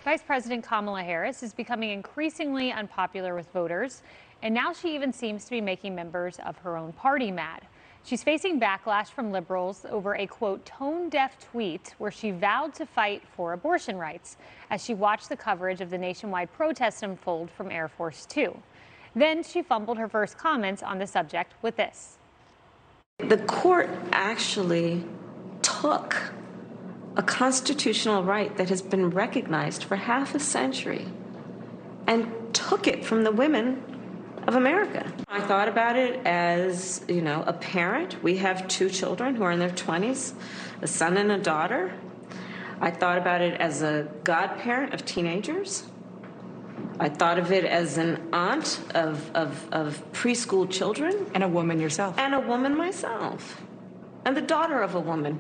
Vice President Kamala Harris is becoming increasingly unpopular with voters, and now she even seems to be making members of her own party mad. She's facing backlash from liberals over a, quote, tone-deaf tweet where she vowed to fight for abortion rights as she watched the coverage of the nationwide protests unfold from Air Force Two. Then she fumbled her first comments on the subject with this. The court actually took a constitutional right that has been recognized for half a century and took it from the women of America. I thought about it as, a parent. We have two children who are in their 20s, a son and a daughter. I thought about it as a godparent of teenagers. I thought of it as an aunt of preschool children. And a woman yourself. And a woman myself. And the daughter of a woman.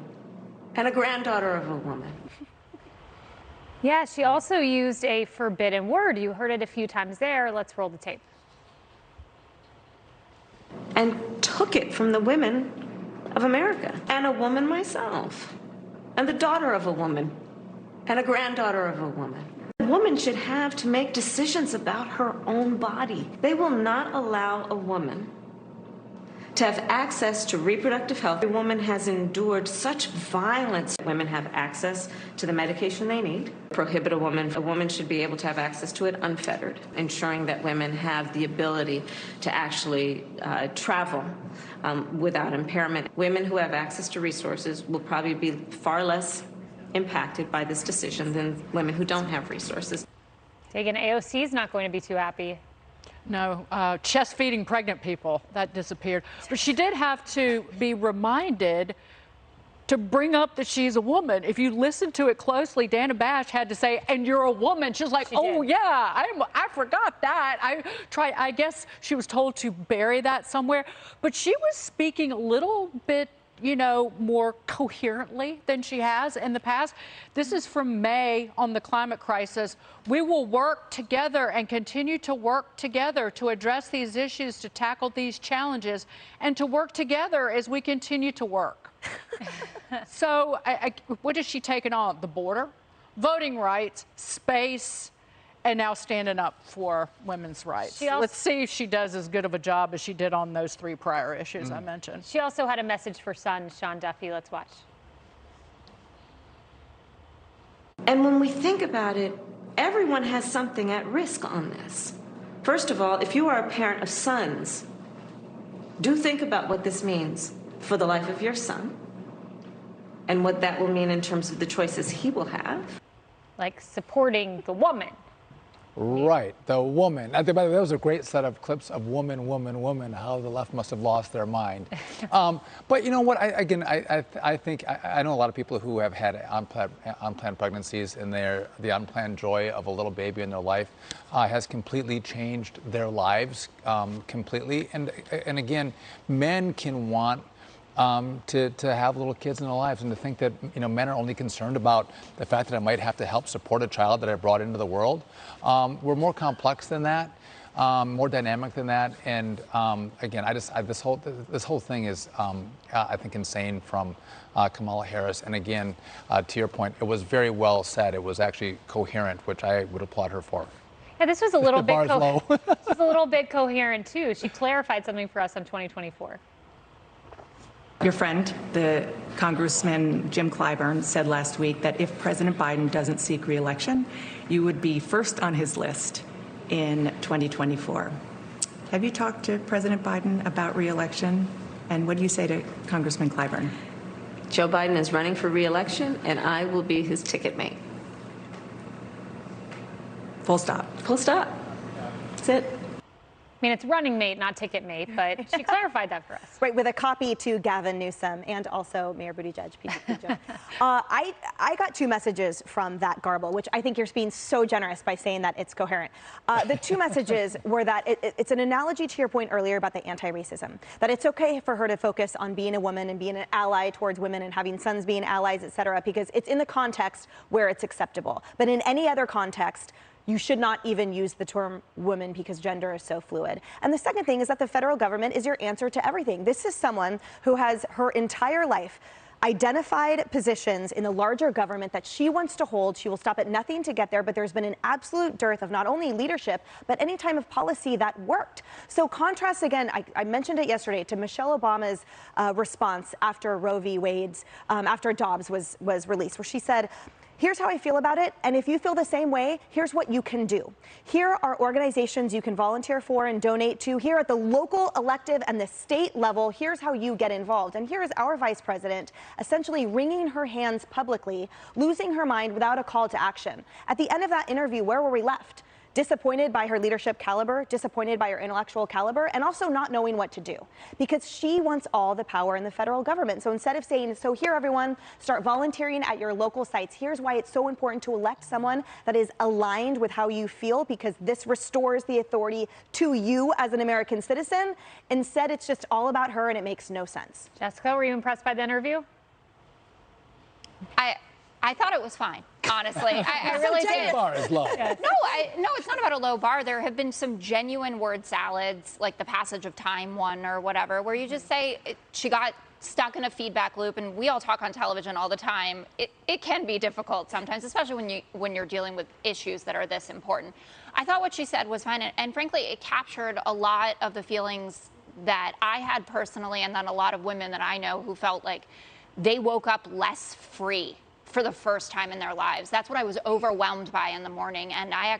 And a granddaughter of a woman. Yeah, she also used a forbidden word. You heard it a few times there. Let's roll the tape. And took it from the women of America. And a woman myself. And the daughter of a woman. And a granddaughter of a woman. A woman should have to make decisions about her own body. They will not allow a woman to have access to reproductive health. A woman has endured such violence. Women have access to the medication they need. Prohibit a woman. A woman should be able to have access to it unfettered, ensuring that women have the ability to actually travel without impairment. Women who have access to resources will probably be far less impacted by this decision than women who don't have resources. Taking AOC is not going to be too happy. No, chest feeding pregnant people, that disappeared. But she did have to be reminded to bring up that she's a woman. If you listen to it closely, Dana Bash had to say, and you're a woman. She's like, yeah, I forgot that. I guess she was told to bury that somewhere. But she was speaking a little bit more coherently than she has in the past. This is from May on the climate crisis. We will work together and continue to work together to address these issues, to tackle these challenges, and to work together as we continue to work. So what has she taken on? The border, voting rights, space, and now standing up for women's rights. Let's see if she does as good of a job as she did on those three prior issues I mentioned. She also had a message for son Sean Duffy. Let's watch. And when we think about it, everyone has something at risk on this. First of all, if you are a parent of sons, do think about what this means for the life of your son and what that will mean in terms of the choices he will have. Like supporting the woman. Right, the woman. By the way, that was a great set of clips of woman, how the left must have lost their mind. But you know what, I think I know a lot of people who have had unplanned pregnancies, and the unplanned joy of a little baby in their life has completely changed their lives completely. And again, men can want to have little kids in their lives, and to think that men are only concerned about the fact that I might have to help support a child that I brought into the world. We're more complex than that, more dynamic than that, and again, this whole thing is I think insane from Kamala Harris. And again, to your point, it was very well said. It was actually coherent, which I would applaud her for. Yeah, this was a little bit this was a little bit coherent too. She clarified something for us on 2024. Your friend, the Congressman Jim Clyburn, said last week that if President Biden doesn't seek re-election, you would be first on his list in 2024. Have you talked to President Biden about re-election? And what do you say to Congressman Clyburn? Joe Biden is running for re-election, and I will be his ticket mate. Full stop. Full stop. That's it. I mean, it's running mate, not ticket mate, but she clarified that for us. Right, with a copy to Gavin Newsom and also Mayor Buttigieg. I got two messages from that garble, which I think you're being so generous by saying that it's coherent. The two messages were that it's an analogy to your point earlier about the anti-racism, that it's okay for her to focus on being a woman and being an ally towards women and having sons being allies, et cetera, because it's in the context where it's acceptable. But in any other context, you should not even use the term woman because gender is so fluid. And the second thing is that the federal government is your answer to everything. This is someone who has her entire life identified positions in the larger government that she wants to hold. She will stop at nothing to get there, but there's been an absolute dearth of not only leadership, but any time of policy that worked. So contrast again, I mentioned it yesterday, to Michelle Obama's response after Roe v. Wade's, after Dobbs was released, where she said, here's how I feel about it, and if you feel the same way, here's what you can do. Here are organizations you can volunteer for and donate to. Here at the local, elective, and the state level, here's how you get involved. And here is our vice president essentially wringing her hands publicly, losing her mind without a call to action. At the end of that interview, where were we left? Disappointed by her leadership caliber, disappointed by her intellectual caliber, and also not knowing what to do, because she wants all the power in the federal government. So instead of saying, so here everyone, start volunteering at your local sites. Here's why it's so important to elect someone that is aligned with how you feel, because this restores the authority to you as an American citizen. Instead, it's just all about her, and it makes no sense. Jessica, were you impressed by the interview? I thought it was fine, honestly. I really did. The bar is low. No, it's not about a low bar. There have been some genuine word salads, like the passage of time one or whatever, where you just say she got stuck in a feedback loop, and we all talk on television all the time. It can be difficult sometimes, especially when you're dealing with issues that are this important. I thought what she said was fine, and frankly, it captured a lot of the feelings that I had personally, and then a lot of women that I know who felt like they woke up less free for the first time in their lives. That's what I was overwhelmed by in the morning. And I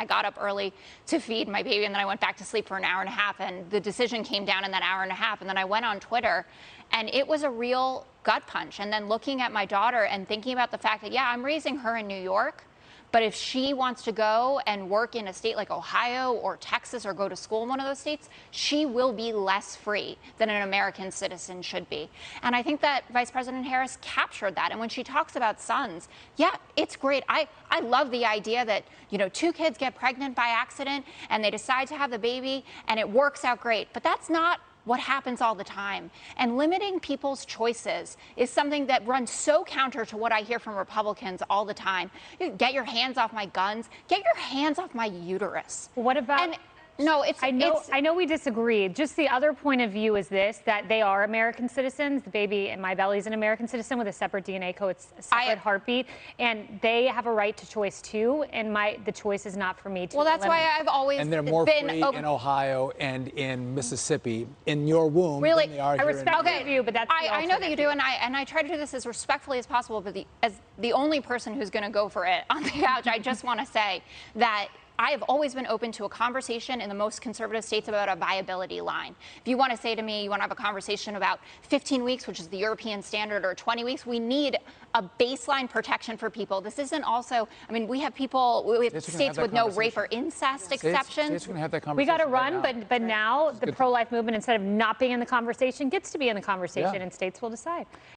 got up early to feed my baby, and then I went back to sleep for an hour and a half, and the decision came down in that hour and a half. And then I went on Twitter, and it was a real gut punch. And then looking at my daughter and thinking about the fact that, yeah, I'm raising her in New York, but if she wants to go and work in a state like Ohio or Texas or go to school in one of those states, she will be less free than an American citizen should be. And I think that Vice President Harris captured that. And when she talks about sons, yeah, it's great. I love the idea that, two kids get pregnant by accident and they decide to have the baby and it works out great. But that's not what happens all the time. And limiting people's choices is something that runs so counter to what I hear from Republicans all the time. Get your hands off my guns. Get your hands off my uterus. What about... No, I know we disagree. Just the other point of view is this, that they are American citizens. The baby in my belly is an American citizen with a separate DNA code, a separate heartbeat, and they have a right to choice too, and the choice is not for me to that's eliminate. why I've always And they're more free in Ohio and in Mississippi, in your womb, than they are here. I respect your view, but that's I know that you do, and I try to do this as respectfully as possible, but as the only person who's going to go for it on the couch, I just want to say that I have always been open to a conversation in the most conservative states about a viability line. If you want to say to me, you want to have a conversation about 15 weeks, which is the European standard, or 20 weeks, we need a baseline protection for people. This isn't also, we have states with no rape or incest exceptions. States are going to have that conversation. We got to run, but now the pro-life movement, instead of not being in the conversation, gets to be in the conversation, and states will decide.